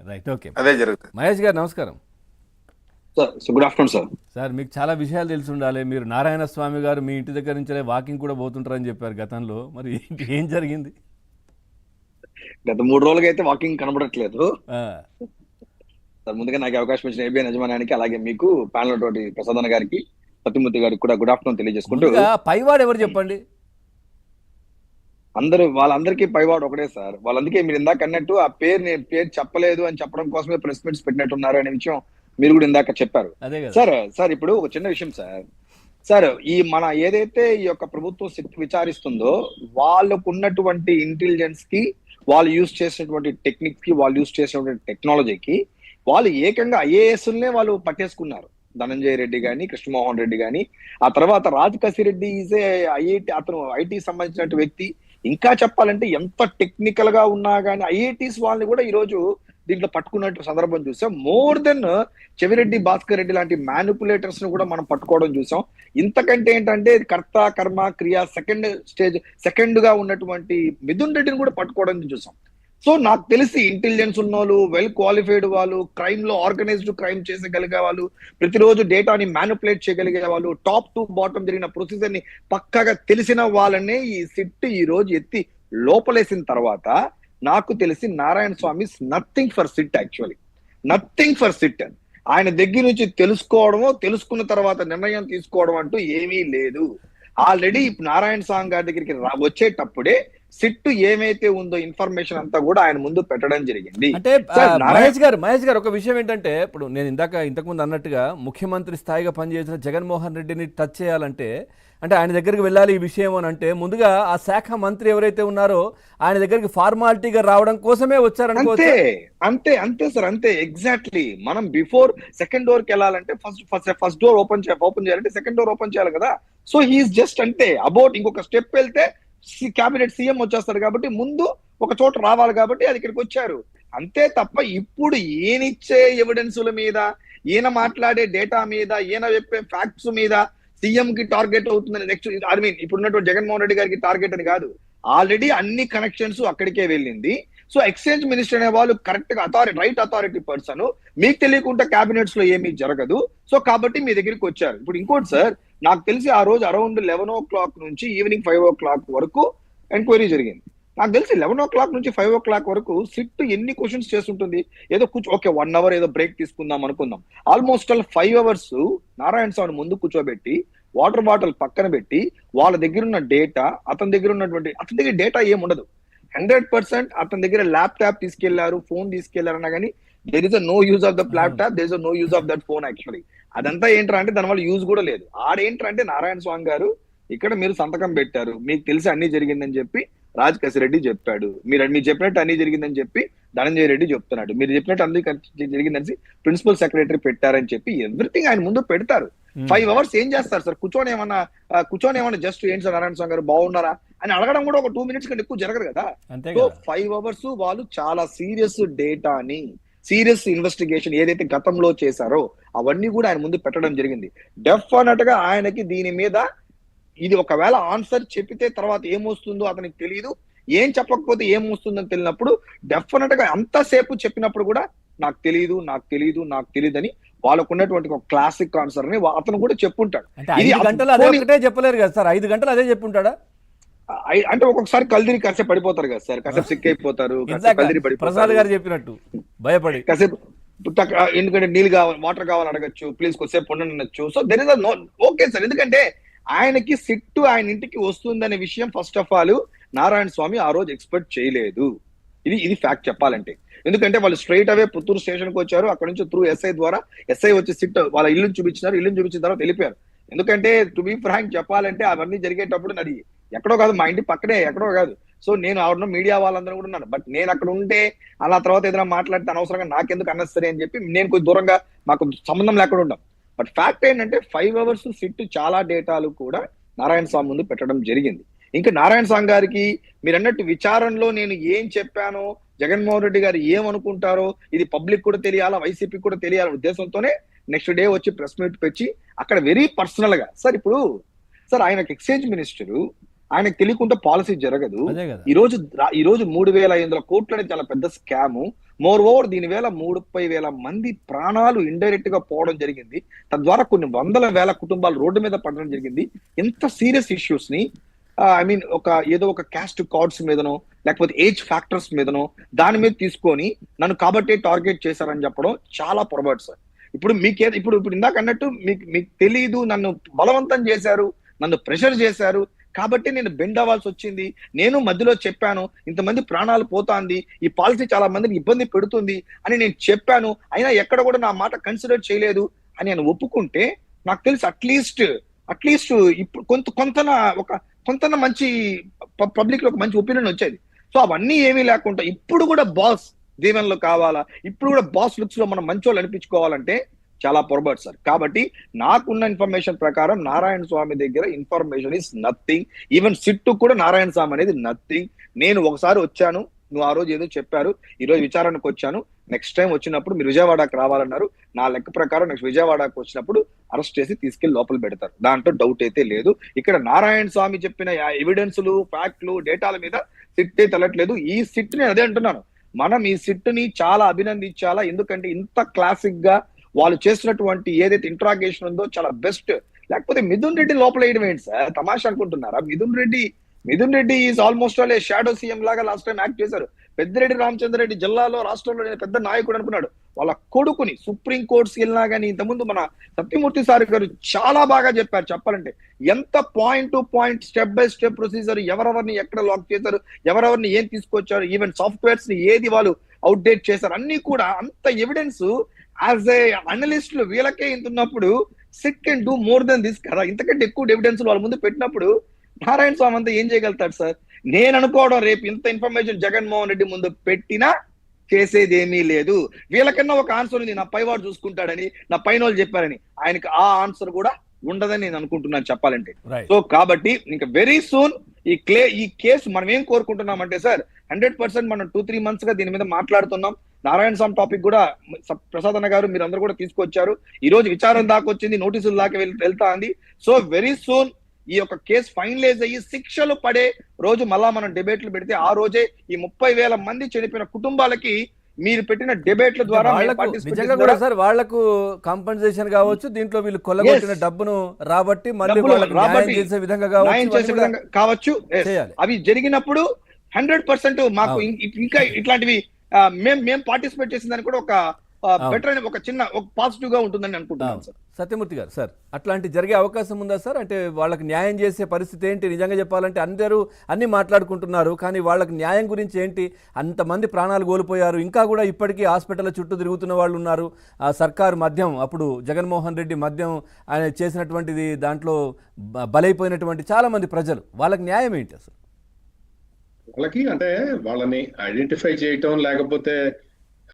Right. Okay. అదే జరుగుతుంది. మహేష్ గారు నమస్కారం. Sir good afternoon sir. Sir మీకు చాలా విషయాలు తెలిసి ఉండాలి. మీరు నారాయణ స్వామి గారు మీ ఇంటి దగ్గర నుంచే వాకింగ్ కూడా పోతుంటారని చెప్పారు గతంలో. మరి ఏం జరిగింది? గత 3 రోజులుగా అయితే వాకింగ్ కనబడట్లేదు ఆ, సార్. ముందుగా నాకు అవకాశం ఇచ్చిన ఏబిఎన్ యజమానానికి, అలాగే మీకు ప్యానల్ తోటి ప్రసాదన్న గారికి, సత్యమూర్తి గారికి కూడా గుడ్ ఆఫ్టర్నూన్ తెలియజేసుకుంటూ, ముందుగా పైవాడు ఎవరు చెప్పండి? వాళ్ళందరికీ పైవాడు ఒకటే సార్. వాళ్ళందుకే మీరు ఇందాక అన్నట్టు ఆ నేను పేరు చెప్పలేదు అని చెప్పడం కోసమే ప్రెస్ మీట్స్ పెట్టినట్టున్నారు అనే విషయం మీరు కూడా ఇందాక చెప్పారు. అదే కదా సార్ ఇప్పుడు ఒక చిన్న విషయం సార్ ఈ మన ఏదైతే ఈ యొక్క ప్రభుత్వం విచారిస్తుందో వాళ్ళకు ఉన్నటువంటి ఇంటెలిజెన్స్ కి, వాళ్ళు యూజ్ చేసినటువంటి టెక్నిక్ కి, వాళ్ళు యూజ్ చేసినటువంటి టెక్నాలజీకి వాళ్ళు ఏకంగా ఐఏఎస్నే వాళ్ళు పట్టేసుకున్నారు. ధనంజయ రెడ్డి గాని, కృష్ణమోహన్ రెడ్డి గాని, ఆ తర్వాత రాజ్ కసిరెడ్డి ఈజే అతను ఐటీ సంబంధించిన వ్యక్తి. ఇంకా చెప్పాలంటే ఎంత టెక్నికల్ గా ఉన్నా కానీ ఐఐటీస్ వాళ్ళని కూడా ఈ రోజు దీంట్లో పట్టుకున్నట్టు సందర్భం చూసాం. మోర్ దెన్ చెవిరెడ్డి భాస్కర్ రెడ్డి లాంటి మ్యానిపులేటర్స్ ను కూడా మనం పట్టుకోవడం చూసాం. ఇంతకంటే ఏంటంటే కర్త కర్మ క్రియ సెకండ్ గా ఉన్నటువంటి మిథున్ రెడ్డిని కూడా పట్టుకోవడం చూసాం. సో నాకు తెలిసి ఇంటెలిజెన్స్ ఉన్నోళ్ళు, వెల్ క్వాలిఫైడ్ వాళ్ళు, క్రైమ్ లో ఆర్గనైజ్డ్ క్రైమ్ చేసగలిగే వాళ్ళు, ప్రతిరోజు డేటాని మ్యానిపులేట్ చేయగలిగే వాళ్ళు, టాప్ టు బాటం జరిగిన ప్రొసీజర్ ని పక్కగా తెలిసిన వాళ్ళనే ఈ సిట్ ఈ రోజు ఎత్తి లోపలేసిన తర్వాత నాకు తెలిసి Narayana Swamy nothing for SIT, actually nothing for SIT. ఆయన దగ్గర నుంచి తెలుసుకోవడమో, తెలుసుకున్న తర్వాత నిర్ణయం తీసుకోవడం అంటూ ఏమీ లేదు. ఆల్రెడీ నారాయణ స్వామి గారి దగ్గరికి వచ్చేటప్పుడే సిట్ ఏమైతే ఉందో ఇన్ఫర్మేషన్ అంతా కూడా ఆయన ముందు పెట్టడం జరిగింది. అంటే మహేష్ గారు ఒక విషయం ఏంటంటే, ఇప్పుడు నేను ఇంతకుముందు అన్నట్టుగా ముఖ్యమంత్రి స్థాయిగా పనిచేసిన జగన్మోహన్ రెడ్డిని టచ్ చేయాలంటే, అంటే ఆయన దగ్గరికి వెళ్ళాలి ఈ విషయం అని అంటే, ముందుగా ఆ శాఖ మంత్రి ఎవరైతే ఉన్నారో ఆయన దగ్గరికి ఫార్మాలిటీగా రావడం కోసమే వచ్చారనుకోవచ్చు. అంతే సార్, అంతే ఎగ్జాక్ట్లీ. మనం బిఫోర్ సెకండ్ డోర్ కి వెళ్ళాలంటే ఫస్ట్ డోర్ ఓపెన్ చేయాలంటే సెకండ్ డోర్ ఓపెన్ చేయాలి కదా. సో హీఈస్ జస్ట్ అంటే అబౌట్ ఇంకొక స్టెప్ వెళ్తే క్యాబినెట్ సీఎం వచ్చేస్తారు కాబట్టి ముందు ఒక చోట రావాలి కాబట్టి అది ఇక్కడికి వచ్చారు. అంతే తప్ప ఇప్పుడు ఈయనిచ్చే ఎవిడెన్సుల మీద, ఈయన మాట్లాడే డేటా మీద, ఈయన చెప్పే ఫ్యాక్ట్స్ మీద సీఎం కి టార్గెట్ అవుతుందని నెక్స్ట్ ఇప్పుడు ఉన్నటువంటి జగన్మోహన్ రెడ్డి గారికి టార్గెట్ అని కాదు. ఆల్రెడీ అన్ని కనెక్షన్స్ అక్కడికే వెళ్ళింది. సో ఎక్స్చేంజ్ మినిస్టర్ అనే వాళ్ళు కరెక్ట్ గా రైట్ అథారిటీ పర్సన్. మీకు తెలియకుండా క్యాబినెట్స్ లో ఏమీ జరగదు. సో కాబట్టి మీ దగ్గరికి వచ్చారు. ఇప్పుడు ఇంకోటి సార్, నాకు తెలిసి ఆ రోజు అరౌండ్ 11 o'clock నుంచి ఈవినింగ్ 5 o'clock వరకు ఎంక్వైరీ జరిగింది. నాకు తెలిసి 11 o'clock నుంచి 5 o'clock వరకు సిట్ ఎన్ని క్వశ్చన్స్ చేస్తుంటుంది? ఏదో ఓకే 1 hour ఏదో బ్రేక్ తీసుకుందాం అనుకుందాం. ఆల్మోస్ట్ 5 hours నారాయణ స్వామి ముందు కూర్చోబెట్టి, వాటర్ బాటిల్ పక్కన పెట్టి, వాళ్ళ దగ్గర ఉన్న డేటా, అతని దగ్గర డేటా ఏముండదు. 100% అతని దగ్గర ల్యాప్టాప్ తీసుకెళ్లారు, ఫోన్ తీసుకెళ్లారు అన్నా కానీ there is no use of the laptop, there is no use of that phone actually. అదంతా ఏంట్రా అంటే దాని వల్ల యూజ్ కూడా లేదు. ఆడేంట్రా అంటే నారాయణ స్వామి గారు ఇక్కడ మీరు సంతకం పెట్టారు, మీకు తెలిసి అన్ని జరిగిందని చెప్పి రాజ్ కసిరెడ్డి చెప్పాడు. మీరు చెప్పినట్టు అన్ని జరిగిందని చెప్పి ధనంజయ రెడ్డి చెప్తున్నాడు. మీరు చెప్పినట్టు అన్ని జరిగిందని ప్రిన్సిపల్ సెక్రటరీ పెట్టారని చెప్పి ఎవ్రీథింగ్ ఆయన ముందు పెడతారు. 5 hours ఏం చేస్తారు సార్? కూర్చొని ఏమన్నా జస్ట్ ఏంటి సార్ నారాయణ స్వామి గారు బాగున్నారా అని అడగడం కూడా ఒక 2 minutes కంటే ఎక్కువ జరగదు కదా. సో 5 hours వాళ్ళు చాలా సీరియస్ డేటాని, సీరియస్ ఇన్వెస్టిగేషన్ ఏదైతే గతంలో చేశారో అవన్నీ కూడా ఆయన ముందు పెట్టడం జరిగింది. డెఫినెట్ గా ఆయనకి దీని మీద ఇది ఒకవేళ ఆన్సర్ చెప్పితే తర్వాత ఏమొస్తుందో అతనికి తెలియదు, ఏం చెప్పకపోతే ఏమొస్తుందని తెలియనప్పుడు డెఫినెట్ గా అంతసేపు చెప్పినప్పుడు కూడా నాకు తెలియదు అని వాళ్ళకు ఉన్నటువంటి ఒక క్లాసిక్ ఆన్సర్ ని అతను కూడా చెప్పుంటాడు. చెప్పలేరు కదా సార్, 5 గంటలు అదే చెప్పుంటాడు. అంటే ఒక్కొక్కసారి కల్దిరి కాసేపు పడిపోతారు కదా సార్, కాసేపు సిక్ అయిపోతారు, ప్రసాద్ గారు చెప్పినట్టు భయపడి కాసేపు ఎందుకంటే నీళ్ళు కావాలి, వాటర్ కావాలి అడగచ్చు, ప్లీజ్ కొద్దిసేపు ఉండనొచ్చు. So there is okay sir. ఎందుకంటే ఆయనకి సిట్టు ఆయన ఇంటికి వస్తుందనే విషయం first of all Narayana Swamy ఆ రోజు ఎక్స్పెక్ట్ చేయలేదు. ఇది ఫ్యాక్ట్ చెప్పాలంటే. ఎందుకంటే వాళ్ళు స్ట్రైట్ అవే పుత్తూరు స్టేషన్ కి వచ్చారు. అక్కడ నుంచి త్రూ ఎస్ఐ వచ్చి సిట్ వాళ్ళ ఇల్లుని చూపించినారు. ఇల్లుని చూపించిన తర్వాత వెళ్ళిపోయారు. ఎందుకంటే టు బి ఫ్రాంక్ చెప్పాలంటే అవన్నీ జరిగేటప్పుడు నాది ఎక్కడో కాదు, మా ఇంటి పక్కనే, ఎక్కడో కాదు. సో నేను ఆవిడ మీడియా వాళ్ళందరూ కూడా ఉన్నాను. బట్ నేను అక్కడ ఉంటే అలా తర్వాత ఏదైనా మాట్లాడితే అనవసరంగా నాకెందుకు అన్నసరి అని చెప్పి నేను కొంచెం దూరంగా, మాకు సంబంధం లేకుండా ఉంటాం. బట్ ఫ్యాక్ట్ ఏంటంటే 5 hours సిట్ చాలా డేటాలు కూడా నారాయణ స్వామి ముందు పెట్టడం జరిగింది. ఇంకా నారాయణ స్వామి గారికి మీరు అన్నట్టు విచారణలో నేను ఏం చెప్పానో, జగన్మోహన్ రెడ్డి గారు ఏమనుకుంటారో ఇది పబ్లిక్ కూడా తెలియాలా, వైసీపీ కూడా తెలియాలనే ఉద్దేశంతోనే నెక్స్ట్ డే వచ్చి ప్రెస్ మీట్ పెట్టి అక్కడ వెరీ పర్సనల్ గా సార్, ఇప్పుడు సార్ ఆయనకు ఎక్స్చేంజ్ మినిస్టరు, ఆయనకు తెలియకుండా పాలసీ జరగదు. ఈ రోజు 3,500 కోట్లు అనేది చాలా పెద్ద స్కాము. మోర్ ఓవర్ దీనివేళ 30,000 మంది ప్రాణాలు ఇండైరెక్ట్ గా పోవడం జరిగింది. తద్వారా కొన్ని వందల వేల కుటుంబాలు రోడ్డు మీద పడడం జరిగింది. ఎంత సీరియస్ ఇష్యూస్ ని ఐ మీన్ ఏదో ఒక క్యాస్ట్ కార్డ్స్ మీదనో లేకపోతే ఏజ్ ఫ్యాక్టర్స్ మీదనో దాని మీద తీసుకొని నన్ను కాబట్టే టార్గెట్ చేశారని చెప్పడం చాలా పొరపాటు సార్. ఇప్పుడు ఇప్పుడు ఇందాక అన్నట్టు మీకు తెలియదు, నన్ను బలవంతం చేశారు, నన్ను ప్రెషర్ చేశారు కాబట్టి నేను బెండ్ అవ్వాల్సి వచ్చింది. నేను మధ్యలో చెప్పాను, ఇంతమంది ప్రాణాలు పోతాంది, ఈ పాలసీ చాలా మందిని ఇబ్బంది పెడుతుంది అని నేను చెప్పాను, అయినా ఎక్కడ కూడా నా మాట కన్సిడర్ చేయలేదు అని నేను ఒప్పుకుంటే నాకు తెలిసి అట్లీస్ట్ ఇప్పుడు కొంత మంచి పబ్లిక్ లో ఒక మంచి ఒపీనియన్ వచ్చేది. సో అవన్నీ ఏమీ లేకుండా ఇప్పుడు కూడా బాస్ దీవెనలో కావాలా, ఇప్పుడు కూడా బాస్ లుక్స్ లో మనం మంచోళ్ళు అనిపించుకోవాలంటే చాలా పొరపాటు సార్. కాబట్టి నాకున్న ఇన్ఫర్మేషన్ ప్రకారం నారాయణ స్వామి దగ్గర information is nothing. Even sit కూడా నారాయణ స్వామి అనేది నథింగ్. నేను ఒకసారి వచ్చాను, నువ్వు ఆ రోజు ఏదో చెప్పారు, ఈ రోజు విచారణకు వచ్చాను, నెక్స్ట్ టైం వచ్చినప్పుడు మీరు విజయవాడకు రావాలన్నారు. నా లెక్క ప్రకారం నెక్స్ట్ విజయవాడకు వచ్చినప్పుడు అరెస్ట్ చేసి తీసుకెళ్లి లోపల పెడతారు, దాంట్లో డౌట్ అయితే లేదు. ఇక్కడ నారాయణ స్వామి చెప్పిన ఎవిడెన్స్లు, ఫ్యాక్ట్లు, డేటాల మీద సిట్టే తెలట్లేదు. ఈ సిట్ నేను అదే అంటున్నాను, మనం ఈ సిట్ ని చాలా అభినందించాలా. ఎందుకంటే ఇంత క్లాసిక్ గా వాళ్ళు చేసినటువంటి ఏదైతే ఇంట్రాగేషన్ ఉందో చాలా బెస్ట్. లేకపోతే మిథున్ రెడ్డి లోపల వేయడం ఏంటి సార్, తమాషా అనుకుంటున్నారా? Mithun Reddy is almost all A shadow CM లాగా లాస్ట్ టైం యాక్ట్ చేశారు. పెద్దిరెడ్డి రామచంద్రరెడ్డి జిల్లాలో రాష్ట్రంలో నేను పెద్ద నాయకుడు అనుకున్నాడు. వాళ్ళ కొడుకుని సుప్రీం కోర్ట్స్ వెళ్ళినా కానీ ఇంతకుముందు మన సత్యమూర్తి సార్ గారు చాలా బాగా చెప్పారు. చెప్పాలంటే ఎంత point to point, step by step procedure, ఎవరెవరిని ఎక్కడ లాక్ చేశారు, ఎవరెవరిని ఏం తీసుకొచ్చారు, ఈవెన్ సాఫ్ట్వేర్స్ ని ఏది వాళ్ళు అవుట్డేట్ చేశారు, అన్ని కూడా అంత ఎవిడెన్స్ యాజ్ ఏ అనలిస్టులు వీళ్ళకే ఇంతున్నప్పుడు SIT can do more than this కదా. ఇంతకంటే ఎక్కువ ఎవిడెన్స్ వాళ్ళ ముందు పెట్టినప్పుడు నారాయణ స్వామి అంతా ఏం చేయగలుగుతాడు సార్? నేను అనుకోవడం రేపు ఇంత ఇన్ఫర్మేషన్ జగన్మోహన్ రెడ్డి ముందు పెట్టినా చేసేది ఏమీ లేదు. వీళ్ళకన్నా ఒక ఆన్సర్ ఉంది, నా పైవాడు చూసుకుంటాడని, నా పైన వాళ్ళు చెప్పారని. ఆయనకి ఆ ఆన్సర్ కూడా ఉండదని నేను అనుకుంటున్నాను చెప్పాలంటే. సో కాబట్టి ఇంకా వెరీ సూన్ ఈ కేసు మనం ఏం కోరుకుంటున్నామంటే సార్, 100% మనం 2-3 months గా దీని మీద మాట్లాడుతున్నాం. నారాయణ స్వామి టాపిక్ కూడా ప్రసాద్ అన్న గారు మీరు అందరూ కూడా తీసుకొచ్చారు. ఈ రోజు విచారణ దాకా వచ్చింది, నోటీసులు దాకా వెళ్తా ఉంది. సో వెరీ సూన్ ఈ యొక్క కేసు ఫైనలైజ్ అయ్యి శిక్షలు పడే రోజు మళ్ళా మనం డిబేట్లు పెడితే ఆ రోజే ఈ 30,000 మంది చనిపోయిన కుటుంబాలకి మీరు పెట్టిన డిబేట్ల ద్వారా నిజంగా కూడా సార్ వాళ్ళకు కాంపెన్సేషన్ కావచ్చు, దీంట్లో వీళ్ళు కొల్లగొట్టిన డబ్బును రాబట్టి మళ్ళీ వాళ్ళకి చేసే విధంగా కావచ్చు. అవి జరిగినప్పుడు 100% మాకు ఇంకా ఇట్లాంటివి మేము పార్టిసిపేట్ చేసిన దానికి కూడా ఒక బెటర్ అని ఒక చిన్న పాజిటివ్ గా ఉంటుందని అనుకుంటున్నాను సార్. సత్యమూర్తి గారు, సార్ అట్లాంటి జరిగే అవకాశం ఉందా సార్? అంటే వాళ్ళకి న్యాయం చేసే పరిస్థితి ఏంటి? నిజంగా చెప్పాలంటే అందరూ అన్ని మాట్లాడుకుంటున్నారు, కానీ వాళ్ళకి న్యాయం గురించి ఏంటి? అంతమంది ప్రాణాలు కోల్పోయారు, ఇంకా కూడా ఇప్పటికీ హాస్పిటల్ చుట్టూ తిరుగుతున్న వాళ్ళు ఉన్నారు. ఆ సర్కారు మద్యం, అప్పుడు జగన్మోహన్ రెడ్డి మద్యం ఆయన చేసినటువంటిది, దాంట్లో బలైపోయినటువంటి చాలా మంది ప్రజలు, వాళ్ళకి న్యాయం ఏంటి అసలు? వాళ్ళకి అంటే వాళ్ళని ఐడెంటిఫై చేయటం, లేకపోతే